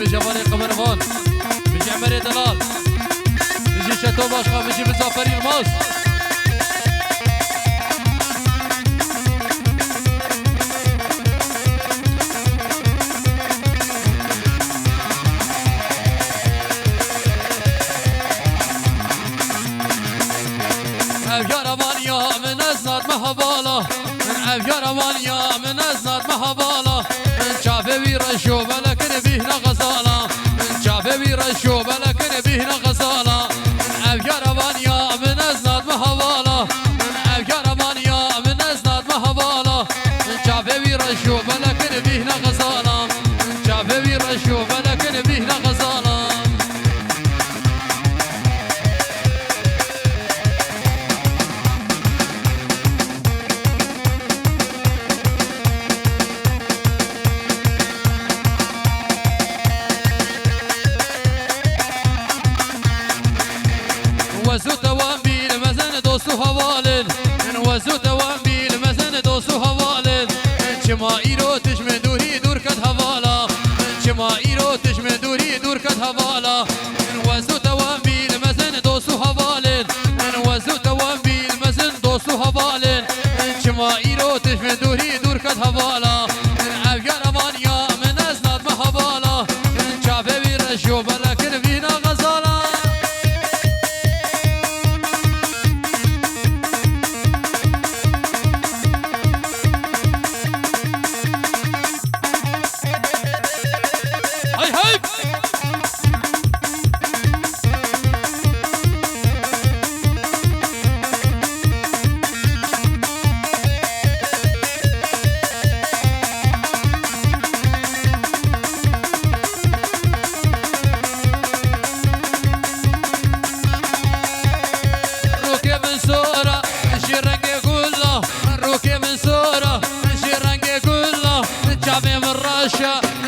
بيجي فريق قمرفان، بيجي عمري دلال، بيجي شاتو باشخا، بيجي بزافري الماس. افيارمانيا من ازناد مهبالا، من افيارمانيا من ازناد مهبالا، من شافي بيرشو بلكن بيهنا غزالا، من شافي بيرشو بلكن بيهنا غزالا، من افيارمانيا من ازناد مهبالا، من افيارمانيا من ازناد مهبالا، من شافي بيرشو بلكن بيهنا غزالا، من شافي بيرشو بلكن بيهنا غزالا. وزو توامبيل مزن دوسو هوالن، وزو توامبيل مزن دوسو هوالن، شما ايرو تشمن دوري دور كد هوالا، شما ايرو تشمن دوري دور كد هوالا، وزو توامبيل مزن دوسو هوالن، وزو توامبيل مزن دوسو هوالن، شما ايرو تشمن دوري دور كد هوالا، افيار امانيا من ازناد مهبالا، شافي بيرشو بلكن بينا غزالا.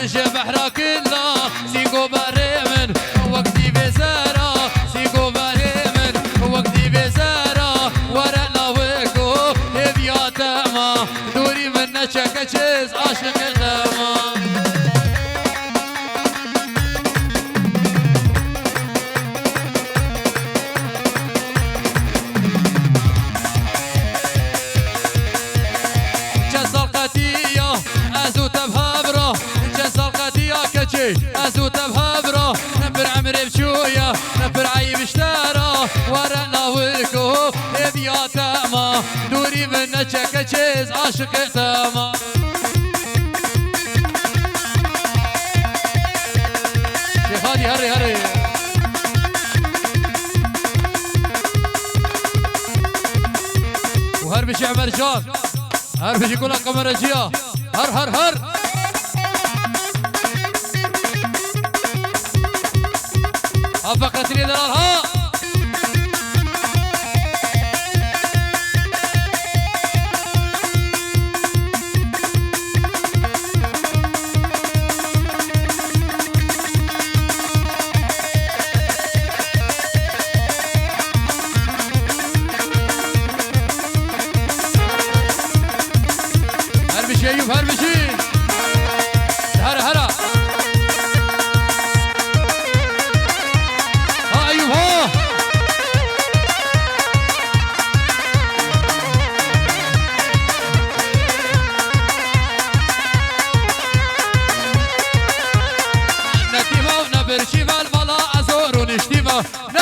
نجي بحرا كلها سيقو بريمن وقتي بزارة، سيقو بريمن وقتي بزارة، ورقنا ويكو هبيا تاما دوري من نشك تشيز عاشق تاما. ازو تبهبرا نبر عمري بشوية نبر عيب اشتارا ورقنا ويكو ابيا تاما دوري من نشك تشيز عاشق تاما. شيخ هادي هري هري وهر بشي عمر جان، هر بشي كلها قمر جيا، هر هر هر فقط لي دلالها. هربشي ايوب هربشي هرا هرا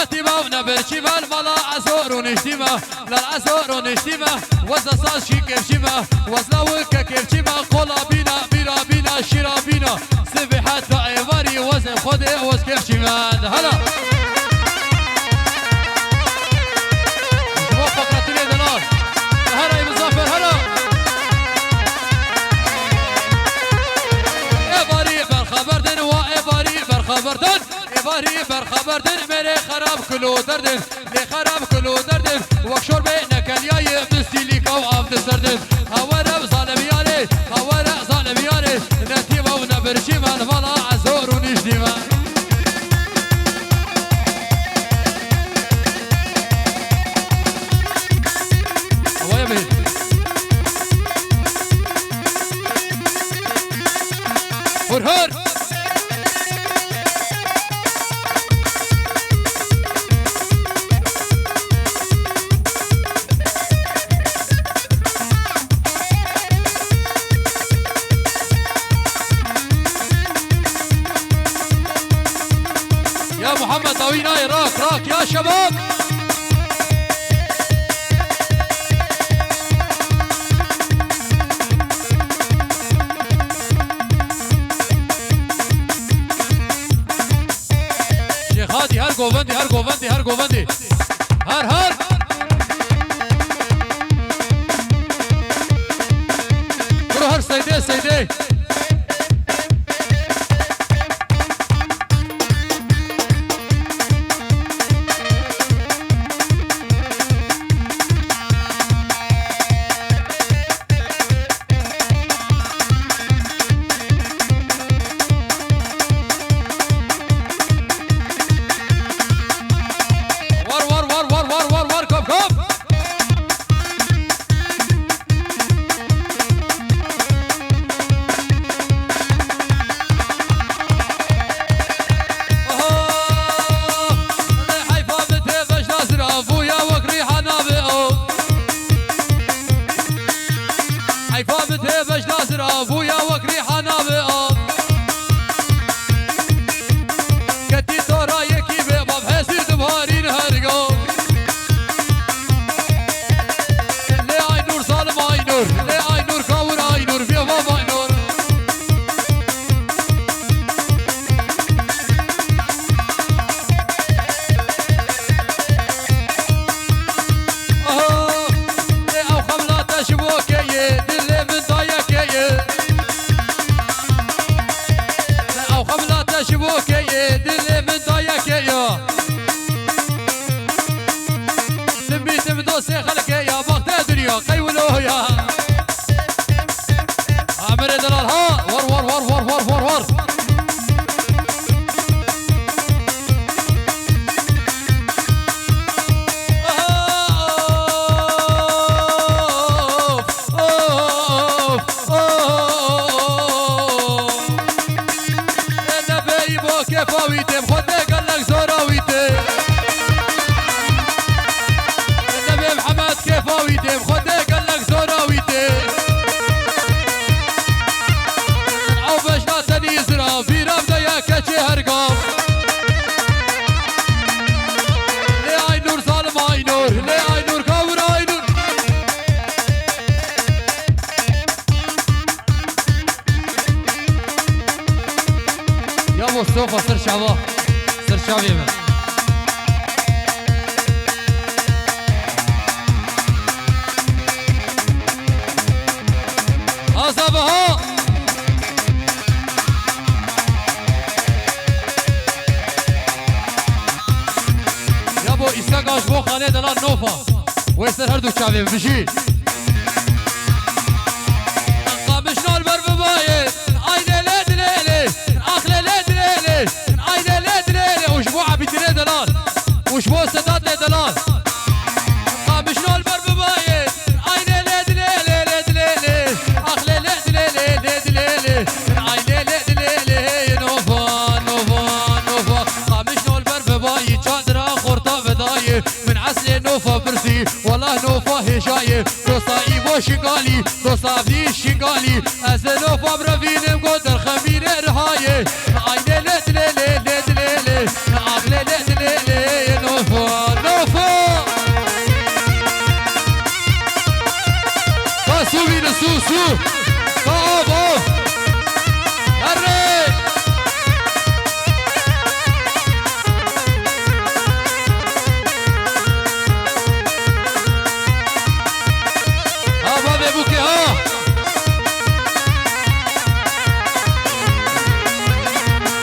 نتيما ونبرشيما الملا عزور ونشتيما للعزور ونشتيما وزا صاشي كيفشيما وزلا وكا كيفشيما قولا بينا بينا بينا شيرا بينا سبحات فعيواري وزن خودي وز كيفشيما. هلا شباب فقرة لي دلال هلا يا مزافر هلا ايباري برخبردن وايباري برخبردن باری بر خبردن میره خراب کلو دردن لی خراب کلو دردن وکشور به نکلیای مستیلی کو آب دردن هواره ظالمیانه هواره ظالمیانه نتیما و نبرشی من والا عزور و نشدیما. هوای بهید هر تاك يا شباب. شيخ هادي هر گووندی هر گووندی هر گووندی هر برو هر سیده سیده مصطفى سر شعبه سر شعبي من أصابها يابو إستقاش بو خانه دلال نوفا ويسر هردو شعبي بشي قامشنا البر ببايت عيني ليد ليلي أخلي ليد ليلي عيني ليد ليلي وشبو عبيد ليد دلال وشبو سداد ليد دلال قامشنا البر ببايت عيني ليد ليلي ليد ليلي أخلي ليد ليلي ليد ليلي عيني ليد ليلي نوفا نوفا نوفا قامشنا البر ببايت شادرا خورتا بداية من عسل نوفا برسي والله نوفا هشاية دوستا إيبو شنقالي دوستا بدي شنقالي از نوفا برفينم قدر خمير رهاية عيني ليد ليلي ليد ليلي أغلي ليد ليلي نوفا نوفا ساسو بين سوسو صعب اوف هري ها بابي بوكي ها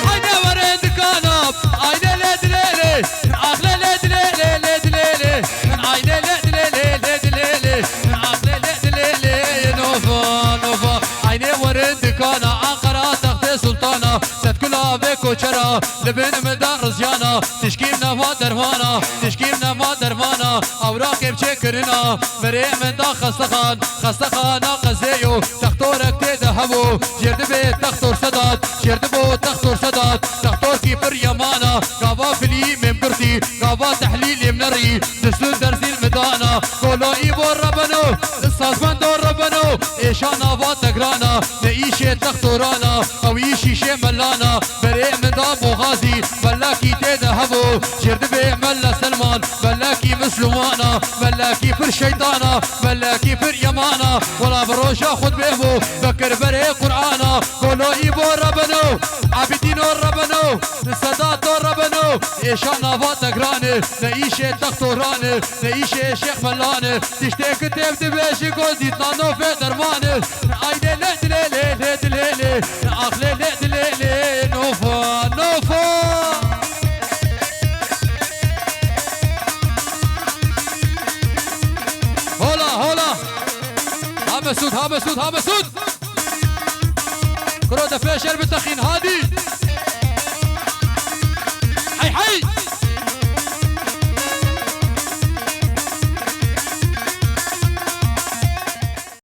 عيني ورد كانب عيني ليد ليلي أغلي ليد ليلي ليد ليلي عيني ليد ليلي ليد ليلي أغلي ليد ليلي نوفا نوفا عيني ورد كانا عقرا تخت سلطانا ست كلها بيكو شرا لبن مدار رزيانا تشكيم نفا درمانا تشكيم نفا درمانا اوراق بشكرنا بريء من دا خستخان خستخانا قزيو تختورك تذهبو جرد بيت تختور سداد جرد بو تختور سداد تختور كيبر يمانا قابا فلي ممكرتي قابا تحليل منري تسلل درزي المدانا كولو ايبو ربنو السازمان دور ربنو ايشانا فاتقرانا نعيشي تختورانا او يشي شي ملانا بريء من دا بوغازي بلاكي تذهبو بابو جرد بي ملا سلمان ملاكي مسلمانا ملاكي فر شيطانا ملاكي فر يمانا ولا بروشا خد بيبو بكر بري قرآنا قولوا إيبو ربنو عبدينو ربنو ساداتو ربنو إيشانا فاتقراني نعيشي تختوراني نعيشي شيخ ملاني تشتي كتب تبيشي قوزي تنانو في درماني عيني ليت ليلي ليت ليلي عقلي ليت ليلي نوفا نوفا هولا ها مسعود كرو دفاشر بالتخين هادي